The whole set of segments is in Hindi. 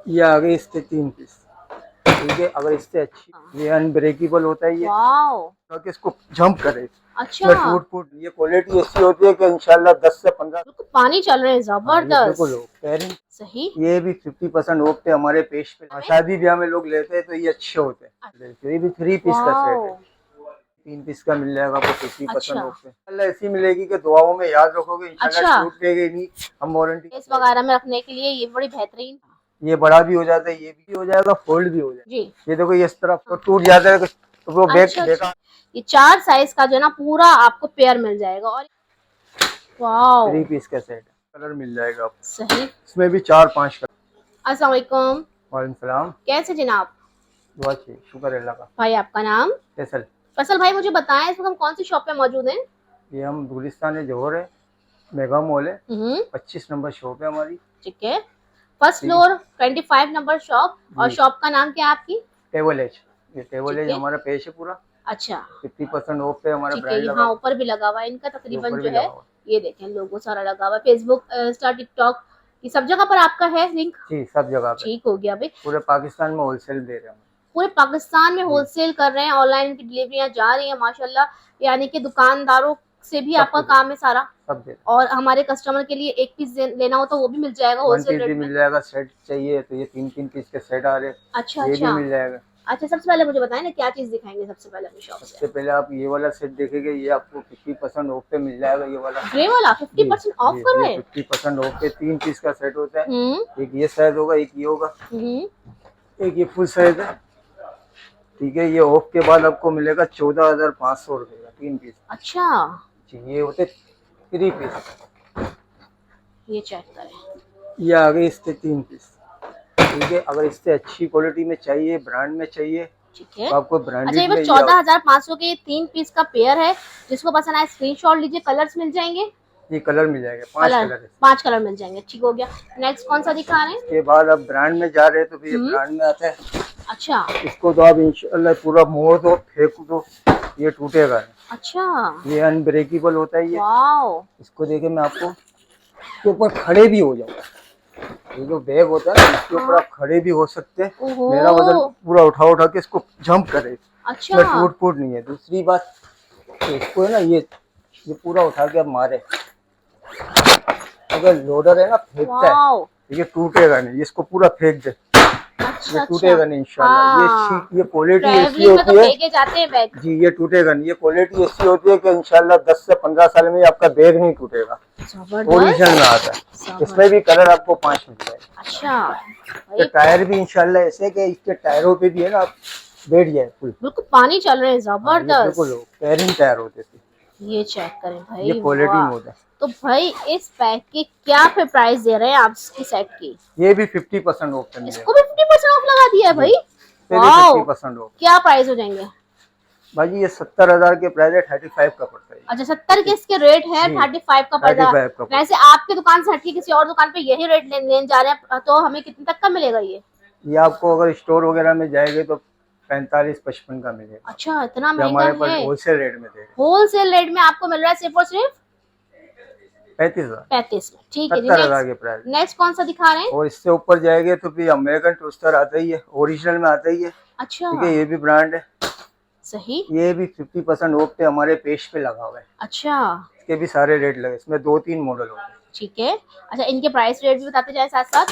ये आ गई इसके 3 पीस। ठीक है, अगर इससे अच्छी, ये अनब्रेकेबल होता है ये, वाओ, ताकि इसको जंप करे, अच्छा। इसमें टूट फूट। ये क्वालिटी ऐसी होती है कि इंशाल्लाह 10 से 15। बिल्कुल पानी चल रहे हैं, हाँ, ये बिल्कुल जबरदस्त। हो पेयरिंग। सही। ये भी 50% ऑफ पे हमारे पेज पे। हाँ, शादी ब्याह में लोग लेते हैं तो ये अच्छे होते हैं। देखिए, ये भी 3 पीस का सेट है। वाओ, 3 पीस का मिल जाएगा आपको 50% अच्छा ऑफ पे। इंशाल्लाह ऐसी मिलेगी कि दुआओं में याद रखोगे, इंशाल्लाह अच्छा। टूटेगी नहीं। हम वारंटी। केस वगैरह में रखने के लिए ये बड़ी बेहतरीन। ये बड़ा भी हो जाता है, ये भी हो जाएगा, फोल्ड भी हो जाएगा। जी। ये देखो, ये इस तरफ तो टूट जाता है तो वो बैग अच्छा अच्छा, देखा। ये 4 साइज का जो है ना पूरा आपको पेयर मिल जाएगा। और वाओ, 3 पीस का सेट है, कलर मिल जाएगा आपको। सही। इसमें भी 4-5 कलर। अस्सलाम वालेकुम। वालेकुम सलाम। कैसे जनाब? दुआ चाहिए, शुक्र है अल्लाह का। भाई आपका नाम? फैसल। फसल भाई, मुझे बताएं इस वक्त हम कौन सी शॉप पे मौजूद हैं? ये हम गुलिस्तान है, जौहर है, मेगा मॉल है, हम्म, 25 नंबर शॉप है हमारी। ठीक है। फर्स्ट ठीक है फ्लोर 25 नंबर शॉप। और जी। शॉप का नाम क्या है आपकी? टेबल एज, ये टेबल ठीक एज है, हमारा पेज है पूरा। अच्छा 50% ऑफ पे हमारा ठीक है। ब्रांड लगा यहाँ हुआ ऊपर भी लगा हुआ है इनका है, ये तकरीबन ऊपर जो भी है। लगा हुआ ये देखें लोगो सारा लगा हुआ है, फेसबुक, इंस्टा, टिकटॉक, ये सब जगह पर आपका है लिंक। है जी, सब जगह पे। ठीक हो गया भाई। पूरे पाकिस्तान में होलसेल दे रहे हैं हम। पूरे पाकिस्तान में जी, होलसेल कर रहे हैं, ऑनलाइन की डिलीवरियां जा रही हैं माशाल्लाह। यानी कि दुकानदारों से भी सब आपका कुछ काम है सारा। सब दे। और हमारे कस्टमर के लिए एक पीस लेना हो तो वो भी मिल जाएगा 1 होलसेल पीस भी रेट में। मिल जाएगा, सेट चाहिए तो ये 3-3 पीस के सेट आ रहे हैं, अच्छा ये भी अच्छा। मिल जाएगा। अच्छा, सबसे पहले मुझे बताएं ना क्या चीज दिखाएंगे सबसे पहले अपनी शॉप से? सबसे पहले आप ये वाला सेट देखेंगे, ये आपको 50% ऑफ पे मिल जाएगा, ये वाला। ग्रे वाला जी 50% ऑफ जी, कर ये रहे हैं? 50% ऑफ पे 3 पीस का सेट होता है। हम्म एक ये साइज होगा, एक ये होगा, हम्म, एक ये फुल साइज है। ठीक है, ये ऑफ के बाद आपको मिलेगा 14,500 रुपये का 3 पीस। अच्छा, जी, ये होते 3 पीस। ये चेक करें। ये आ गए इसके 3 पीस। ठीक है, अगर इससे अच्छी क्वालिटी में चाहिए, ब्रांड में चाहिए, ठीक है। तो आपको अच्छा, ये ब्रांडेड बस में ये 14,500 के 3 पीस का पेयर है। जिसको पसंद आए स्क्रीनशॉट लीजिए, कलर्स मिल जाएंगे। ये कलर मिल जाएगा, 5 कलर कलर है। 5 कलर मिल जाएंगे, ठीक हो गया। नेक्स्ट कौन सा दिखा रहे हैं? इसके बाद आप ब्रांड में जा रहे हैं तो फिर ये हम्म, ब्रांड में आता है। अच्छा इसको तो आप इंशाल्लाह पूरा मोड़ दो, फेंक दो, ये टूटेगा नहीं। अच्छा। ये अनब्रेकेबल होता है ये। वाओ, इसको देखे मैं आपको इसके ऊपर खड़े भी हो जाऊँ। ये जो बैग होता है ना, इसके ऊपर आप खड़े भी हो सकते हैं। ओहो, मेरा वजन पूरा उठा उठा के इसको जंप करे, अच्छा इसमें टूट फूट नहीं है। दूसरी बात, इसको है ना, ये पूरा उठा के आप मारे, अगर लोडर है ना फेंकता है, वाओ, ये टूटेगा नहीं। इसको पूरा फेंक दे, अच्छा ये अच्छा। टूटेगा नहीं इंशाल्लाह। हाँ, ये क्वालिटी ऐसी ट्रैवलिंग में तो होती है फेंके जाते हैं बैग। जी, ये टूटेगा नहीं। ये क्वालिटी ऐसी होती है कि इंशाल्लाह 10 से 15 साल में आपका बैग नहीं टूटेगा। ओरिजिनल में आता है। इसमें भी कलर आपको 5 मिल जाएगा। अच्छा ये टायर भी इंशाल्लाह ऐसे कि इसके टायरों पे भी है ना, आप बैठ जाए फुल। बिल्कुल पानी चल रहे हैं, हाँ, ये बिल्कुल जबरदस्त। पेयरिंग टायर होते थे। ये चेक करें भाई, ये क्वालिटी वाह। में होता है। तो भाई इस पैक की क्या पे प्राइस दे रहे हैं आप इसकी सेट की? ये भी 50% ऑफ पे इसको मिलेगा भी 50% ऑफ लगा दिया है जी, भाई। ये भी वाओ, 50% ऑफ। क्या प्राइस हो जाएंगे? भाई ये 70,000 के प्राइस है, 35 का पड़ता है। अच्छा, 70 के इसके रेट है, जी, 35 का पड़ रहा 35 का है। वैसे आपकी दुकान से हटके किसी और दुकान पे यही रेट लेने जा रहे हैं तो हमें कितने तक का मिलेगा ये आपको अगर स्टोर वगैरह में जाएंगे तो 45-55 का मिलेगा। अच्छा, इतना ये महंगा हमारे पास है। होलसेल रेट में दे रहे हैं। होलसेल रेट में आपको मिल रहा है सिर्फ और सिर्फ 35,000, 35 में, ठीक है जी। 70,000 के प्राइस। नेक्स्ट कौन सा दिखा रहे हैं? और इससे ऊपर जाएंगे तो फिर अमेरिकन टूस्टर आता ही है, ओरिजिनल में आता ही है। अच्छा, ठीक है, ये भी ब्रांड है। सही। ये भी 50% ऑफ पे हमारे पेज पे लगा हुआ है। अच्छा, इसके भी सारे रेट लगे, इसमें 2-3 मॉडल होते हैं। ठीक है। अच्छा, इनके प्राइस रेट भी बताते जाए साथ साथ।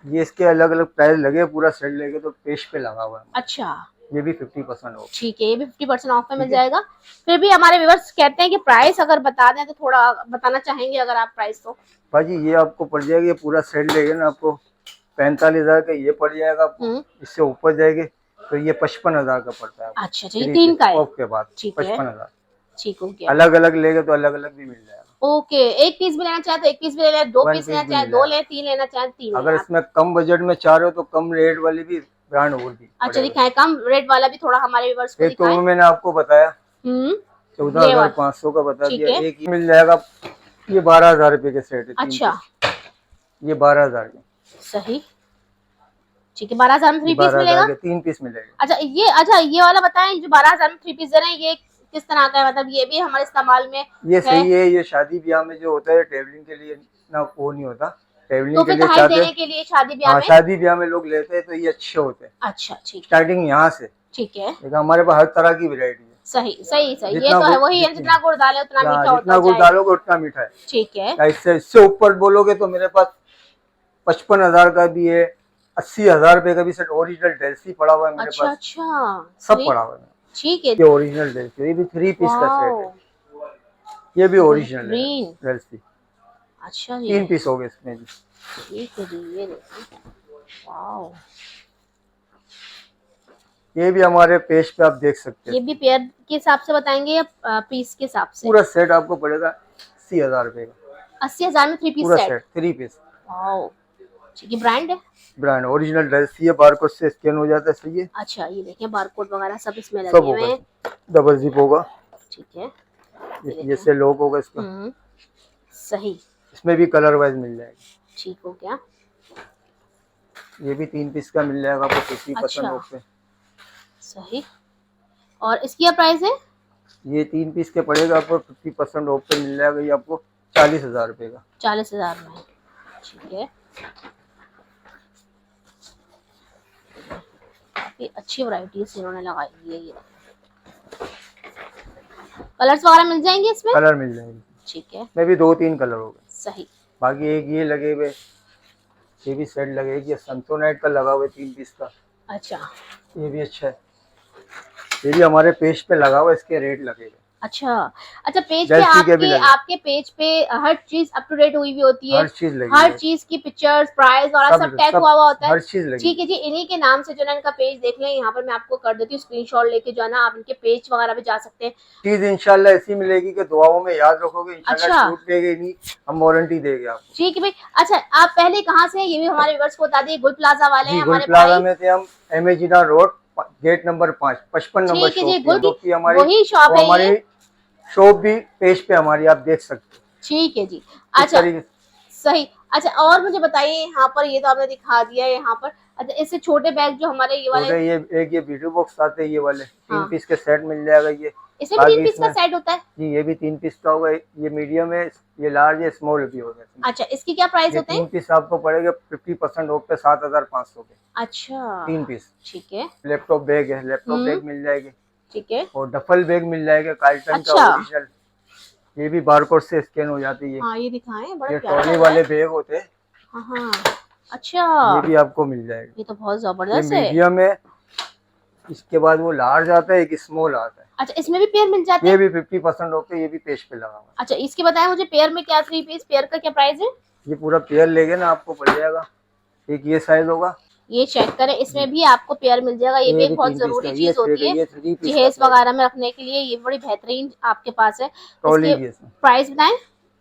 ये इसके अलग अलग प्राइस लगे, पूरा सेट लेके तो पेज पे लगा हुआ है। अच्छा, ये भी 50% ऑफ। ठीक है, ये भी 50% ऑफ में मिल जाएगा। फिर भी हमारे व्यूअर्स कहते हैं कि प्राइस अगर बता दें तो थोड़ा बताना चाहेंगे अगर आप प्राइस तो। भाजी ये आपको पड़ जाएगा, ये पूरा सेट लेंगे ना आपको 45,000 का ये पड़ जाएगा आपको। इससे ऊपर जाएंगे तो ये 55,000 का पड़ता है। अच्छा, ये 3 का है। ऑफ के बाद ठीक है, 55,000। ठीक हो गया। अलग अलग लेंगे तो अलग अलग भी मिल जाएगा। ओके, एक पीस भी लेना चाहे तो एक पीस भी ले लें, 2 वन पीस पीस लेना भी चाहे मिल 2 जाएगा। लें, 3 लेना चाहे 3 अगर लें। इसमें कम बजट में चाह रहे हो तो कम रेट वाली भी ब्रांड और भी अच्छा, दिखाएं कम रेट वाला भी थोड़ा हमारे व्यूअर्स को एक तो दिखाएं। वो मैंने आपको बताया हम्म, 14,500 का बता ठीक दिया। है। एक ये मिल जाएगा, ये 12,000 रुपए के सेट है। अच्छा, ये 12,000 के, सही, ठीक है। 12,000 में 3 पीस 12,000 मिलेगा। के 3 पीस मिलेगा। अच्छा, ये वाला बताएं जो 12,000 में 3 पीस दे रहे हैं, ये किस तरह का है? मतलब ये भी हमारे इस्तेमाल में ये है? सही है, ये शादी ब्याह में जो होता है ट्रेवलिंग के लिए ना, वो नहीं होता। ट्रेवलिंग के लिए तोहफे चाहते देने के लिए शादी ब्याह हाँ, में। शादी ब्याह में लोग लेते हैं तो ये अच्छे होते हैं। अच्छा ठीक है, स्टार्टिंग यहाँ से, ठीक है, लेकिन हमारे पास हर तरह की वैरायटी है। सही सही सही, ये जितना तो है, गुड़- वही है, जितनी- जितना गुड़ डाले उतना मीठा होता जितना गुड़ जाएगा। डालोगे उतना मीठा है। ठीक है, या इससे ऊपर बोलोगे तो मेरे पास 55,000 का भी है, 80,000 रुपए का भी सेट ओरिजिनल डेल्सी पड़ा हुआ है मेरे अच्छा पास। अच्छा, सब सही, पड़ा हुआ है, ठीक है। ये ओरिजिनल डेल्सी, ये भी 3 पीस का सेट वाओ, है। ये भी ओरिजिनल है बेहतरीन। डेल्सी, अच्छा जी, 3 पीस हो गए इसमें भी। ठीक है जी, ये देखिए, वाओ, ये भी हमारे पेज पे आप देख सकते ये हैं। भी पेयर के हिसाब से बताएंगे या पीस के हिसाब से? पूरा सेट आपको पड़ेगा 80,000 रुपए का, 80,000 में 3 पीस पूरा सेट। Set 3 piece. वाओ, ठीक है, ब्रांड है? ब्रांड ओरिजिनल डेल्सी है, बारकोड से स्कैन हो जाता है, सही है। अच्छा, ये देखिए बारकोड वगैरह सब इसमें सब लगे हुए होगा, हैं। डबल जिप होगा, ठीक है, ये से लॉक होगा इसका। सही, इसमें भी कलर वाइज मिल जाएगा। ठीक हो गया। ये भी 3 पीस का मिल जाएगा आपको 50% अच्छा। ऑफ पे। सही, और इसकी क्या प्राइस है? ये 3 पीस के पड़ेगा आपको 50% ऑफ पे मिल जाएगा, ये आपको 40,000 रुपए का। 40,000 में, ठीक है, काफी अच्छी वैरायटीज इन्होंने लगाई हुई है। ये कलर्स वगैरह मिल जाएंगे इसमें? कलर मिल जाएंगे, ठीक है, इसमें भी 2-3 कलर हो गए। सही, बाकी एक ये लगे हुए, ये भी सेट लगेगी, संतोनाइट का लगा हुआ है 3 पीस का, अच्छा ये भी अच्छा है। ये भी हमारे पेज पे लगा हुआ है, इसके रेट लगेगा। अच्छा अच्छा, पेज पे डेल्सी के भी लगे। आपके पेज पे हर चीज अप टू डेट हुई हुई होती है, हर चीज लगी हर है। चीज की पिक्चर्स, प्राइस और सब टैग हुआ हुआ होता है। हर चीज लगी। ठीक है जी, इन्हीं के नाम से जो है इनका पेज देख लें, यहाँ पर मैं आपको कर देती हूँ स्क्रीनशॉट लेके, जो है ना आप इनके पेज वगैरह पे जा सकते हैं। चीज इंशाल्लाह ऐसी मिलेगी कि दुआओं में याद रखोगे, इंशाल्लाह अच्छा। टूटेगी नहीं, हम वारंटी देंगे आपको। ठीक है भाई। अच्छा, आप पहले कहाँ से हैं ये भी हमारे व्यूअर्स को बता दिए। गुल प्लाजा वाले हैं गुल हमारे प्लाजा भाई। में थे हम, एमएजीना रोड, गेट नंबर 5, 55 नंबर ठीक है जी, शॉप गुल की हमारी, वही शॉप है हमारी ये। शॉप भी पेज पे हमारी आप देख सकते हो। ठीक है जी, इस अच्छा तरीके से। सही। अच्छा, और मुझे बताइए यहाँ पर, ये तो आपने दिखा दिया है यहाँ पर। अच्छा, इससे छोटे बैग जो हमारे ये वाले, ये एक ये वीडियो बॉक्स आते हैं, ये वाले 3 हाँ। पीस के सेट मिल जाएगा। ये इसमें भी 3 पीस का सेट होता है? जी, ये भी 3 पीस का होगा, ये मीडियम है, ये लार्ज है, स्मॉल भी होगा। अच्छा, इसकी क्या प्राइस ये होते 3 हैं? पीस आपको पड़ेगा 50% ऑफ पे 7,500 के। अच्छा, 3 पीस। ठीक है, लैपटॉप बैग है, लैपटॉप बैग मिल जाएगी, ठीक है, और डफल बैग मिल जाएगा कार्टन अच्छा। का ओरिजिनल, ये भी बारकोड से स्कैन हो जाती है। हाँ ये दिखाएं, बड़ा ये प्यारा ट्रॉली लग रहा वाले है। बैग होते हैं, हाँ हाँ, अच्छा, ये भी आपको मिल जाएगा। ये तो बहुत ये जबरदस्त है। मीडियम है, इसके बाद वो लार्ज आता है, एक स्मॉल आता है। अच्छा, इसमें भी पेयर मिल जाते ये हैं? भी 50% ऑफ पे, ये भी पेज पे लगा हुआ अच्छा, इसके बताएं मुझे, पेयर में क्या 3 पीस पेयर का क्या प्राइस है? है। ये पूरा पेयर लेंगे ना आपको पड़ जाएगा, एक ये साइज होगा, ये चेक करें, इसमें भी आपको पेयर मिल जाएगा। ये भी एक बहुत 3 पीस जरूरी का, चीज होती है ये 3 पीस जहेज का वगैरह में रखने के लिए, ये बड़ी बेहतरीन आपके पास है। ट्रॉली इसके भी है इसमें। प्राइस बताएं।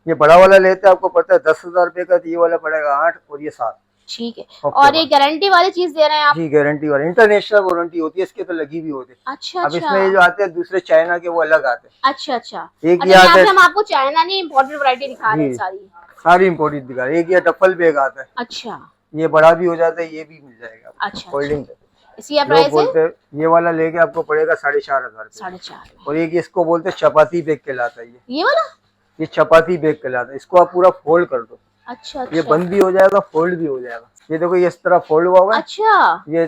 ये बड़ा वाला लेते हैं आपको पड़ता है 10,000 रुपए का, तो ये वाला पड़ेगा 8 और ये 7। ठीक है, ओके, और ये गारंटी वाली चीज दे रहे हैं आप? जी, गारंटी वाली, इंटरनेशनल वारंटी होती है, इसके तो लगी भी होती है। अच्छा अब अच्छा, इसमें ये जो आते हैं दूसरे चाइना के, वो अलग आते हैं। अच्छा अच्छा, एक अच्छा, ये यहाँ आता पे है, हम आपको चाइना नहीं इम्पोर्टेड वैरायटी दिखा रहे हैं जी। सारी। सारी इम्पोर्टेड दिखा रहे हैं। एक ये डफल बैग आता है, अच्छा ये बड़ा भी हो जाता है, ये भी मिल जाएगा अच्छा, होल्डिंग पे। इसकी क्या लोग प्राइस है? बोलते हैं ये वाला लेके आपको पड़ेगा 4,500 रुपए। 4.5 में। और एक इसको बोलते हैं चपाती बैग कहलाता है, ये वाला? ये चपाती बैग कहलाता है। इसको आप पूरा फोल्ड कर दो, अच्छा ये अच्छा, बंद भी हो जाएगा, फोल्ड भी हो जाएगा। ये देखो, ये इस तरह फोल्ड हुआ हुआ है, अच्छा ये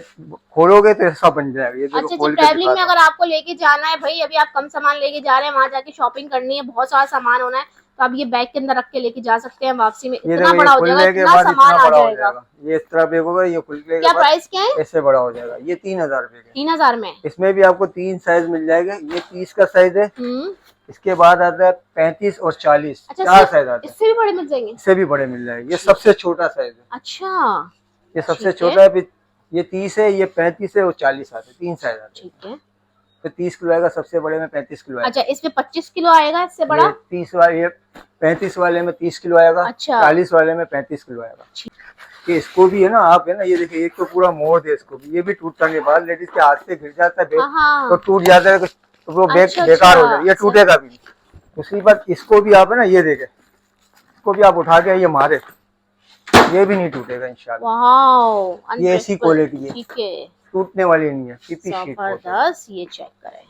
खोलोगे तो ऐसा बन जाएगा। ये देखो अच्छा। खोल के ट्रैवलिंग में दिखाता अगर आपको लेके जाना है भाई, अभी आप कम सामान लेके जा रहे हैं, वहां जाके शॉपिंग करनी है, बहुत सारा सामान होना है, तो आप ये बैग के अंदर रख के लेके जा सकते हैं। वापसी में हूं। ये इतना देखो, बड़ा ये हो जाएगा, खुलने के इतना बाद सामान इतना आ बड़ा हो जाएगा। जाएगा। ये इस तरह बैग होगा, ये खुलने क्या के बाद प्राइस क्या है? ऐसे बड़ा हो जाएगा। ये 3,000 रुपए का। 3,000 में? इसमें भी आपको 3 साइज मिल जाएगा। ये 30 का साइज है, हम्म, इसके बाद आता है 35 और 40, अच्छा, 4 साइज आते हैं। इससे भी बड़े मिल जाएंगे? इससे भी बड़े मिल जाएंगे। ये सबसे छोटा साइज है, अच्छा, ये सबसे ठीक है। छोटा है। फिर ये 30 है, ये 35 है और 40 आते हैं, 3 साइज आते हैं। ठीक है। तो 30 किलो आएगा, सबसे बड़े में 35 किलो आएगा। अच्छा, इसमें 25 किलो आएगा, इससे बड़ा? ये 30 वाले, ये 35 वाले में 30 किलो आएगा। अच्छा। 40 वाले में 35 किलो आएगा। ये इसको भी है ना, आप है ना, ये देखिए, एक तो पूरा मोड़ दे इसको भी, ये भी टूटता नहीं। बाद लेडीज के हाथ से गिर जाता है बैग हाँ, तो टूट जाता है, तो वो बैग अच्छा, बेकार हो अच्छा। जाता है, ये टूटेगा भी नहीं। दूसरी बात, इसको भी आप है ना, ये देखे, इसको भी आप उठा के ये मारे, ये भी नहीं टूटेगा इंशाल्लाह। वाओ, ये ऐसी क्वालिटी है, ठीक है, टूटने वाली नहीं है। पीपी शीट जबरदस्त। ये चेक करें,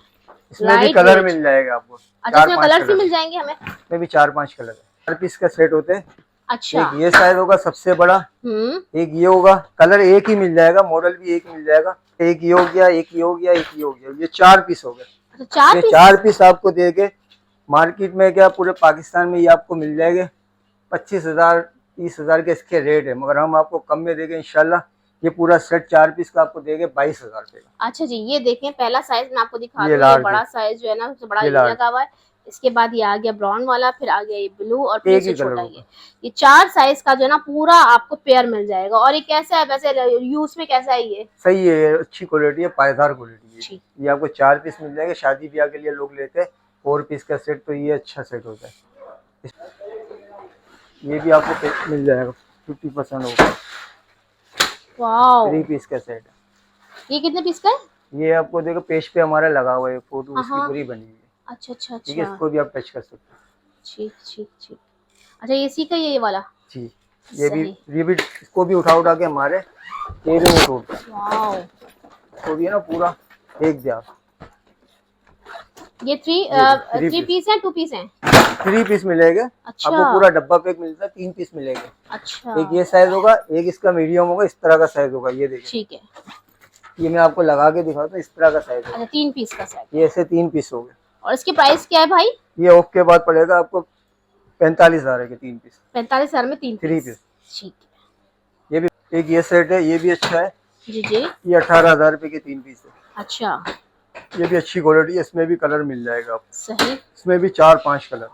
इसमें भी Light कलर weight। मिल जाएगा आपको। अच्छा, इसमें 4-5 कलर भी कलर मिल जाएंगे हमें? इसमें भी 4-5 कलर है। 4 पीस का सेट होते हैं, अच्छा। एक ये साइज होगा सबसे बड़ा, एक ये होगा, कलर एक ही मिल जाएगा, मॉडल भी एक मिल जाएगा। एक ये हो गया, एक ये हो गया, एक ये हो गया, ये 4 पीस हो गए। अच्छा, 4 ये पीस? 4 पीस आपको देंगे मार्केट में, क्या पूरे पाकिस्तान में ये आपको मिल जाएंगे 25,000 30,000 के इसके रेट है, मगर हम आपको कम में देंगे इंशाल्लाह। ये पूरा सेट 4 पीस का आपको देंगे 22,000 रुपए का। अच्छा जी, ये देखें पहला साइज मैं आपको दिखा दूं, ये ये लार्ज बड़ा है। साइज जो है ना सबसे बड़ा ये ये लार्ज। लगा हुआ है। इसके बाद ये आ गया ब्राउन वाला, फिर आ गया ये ब्लू, और फिर एक ही इससे कलर छोटा होगा। ये 4 साइज का जो है ना पूरा आपको पेयर मिल जाएगा। और ये कैसा है वैसे, यूज में कैसा है ये? सही है, ये अच्छी क्वालिटी है, पायदार क्वालिटी है। ठीक। ये आपको 4 पीस मिल जाएंगे, शादी ब्याह के लिए लोग लेते हैं 4 पीस का सेट, तो ये अच्छा सेट होता है। ये भी आपको मिल जाएगा 50% होगा। वाओ, 3 पीस का सेट है। ये कितने पीस का है? ये आपको देखो पेज पे हमारा लगा हुआ है, फोटो उसकी पूरी बनी हुई है। अच्छा अच्छा ठीक है, अच्छा, इसको भी आप टच कर सकते हैं। ठीक ठीक ठीक। अच्छा, ये सी का ये वाला? जी, ये भी इसको भी उठा के हमारे ये भी नहीं टूटता। वाओ, इसको भी है ना पूरा एक दिया। ये 3 पीस है, 2 पीस है? 3 पीस मिलेगा। अच्छा। आपको पूरा डब्बा पैक मिलता है, 3 पीस मिलेंगे। अच्छा, एक ये साइज होगा, एक इसका मीडियम होगा, इस तरह का साइज होगा। ये देखिए, ठीक है। ये मैं आपको लगा के दिखाता हूँ, इस तरह का साइज है। अच्छा, 3 पीस का सेट। ये ऐसे 3 पीस हो गए। और इसकी प्राइस क्या है भाई? ये ऑफ के बाद पड़ेगा आपको 45,000 के 3 पीस। 45,000 में 3 3 पीस, पीस। ठीक है। ये भी एक ये सेट है, ये भी अच्छा है। जी जी। ये 18,000 रुपए के 3 पीस है। अच्छा, ये भी अच्छी क्वालिटी है, इसमें भी कलर मिल जाएगा आपको। सही। इसमें भी 4-5 कलर।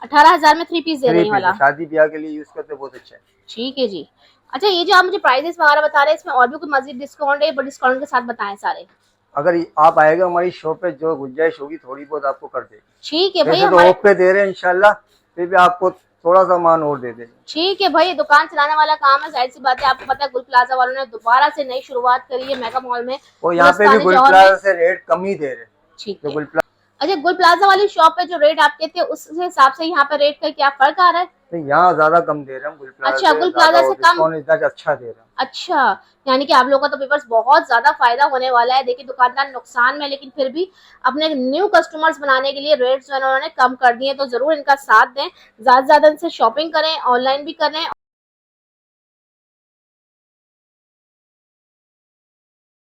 18,000 में 3 पीस दे रहे हैं वाला? शादी ब्याह के लिए यूज करते, बहुत अच्छा है। ठीक है जी। अच्छा, ये जो आप मुझे प्राइसेस वगैरह बता रहे हैं, इसमें और भी कोई मजीद डिस्काउंट है? बट डिस्काउंट के साथ बताएं सारे। अगर आप आएगा हमारी शॉप पे, जो गुंजाइश होगी थोड़ी बहुत आपको कर देंगे। ठीक है भाई, वैसे तो हमारे ऑफ पे दे रहे हैं इंशाल्लाह, फिर भी आपको थोड़ा सा मान और दे देंगे। ठीक है भाई, दुकान चलाने वाला काम है, जाहिर सी बात है। आपको पता है गुल प्लाजा वालों ने दोबारा से नई शुरुआत करी है मेगा मॉल में, और यहाँ पे भी गुल प्लाजा से रेट कम ही दे रहे हैं। ठीक जो है। गुल प्लाजा, अच्छा, गुल प्लाजा वाली शॉप पे जो रेट आपके थे उस हिसाब से यहाँ पे रेट का क्या फर्क आ रहा है? यहाँ ज्यादा कम दे रहे हैं गुल प्लाजा। अच्छा, गुल प्लाजा से कम? इतना अच्छा दे रहे हैं। अच्छा, यानी कि आप लोगों का तो व्यूअर्स बहुत ज्यादा फायदा होने वाला है। देखिए, दुकानदार नुकसान में, लेकिन फिर भी अपने न्यू कस्टमर्स बनाने के लिए रेट्स जो है उन्होंने कम कर दिए, तो जरूर इनका साथ दें। ज्यादा से ज्यादा इनसे शॉपिंग करें, ऑनलाइन भी करें।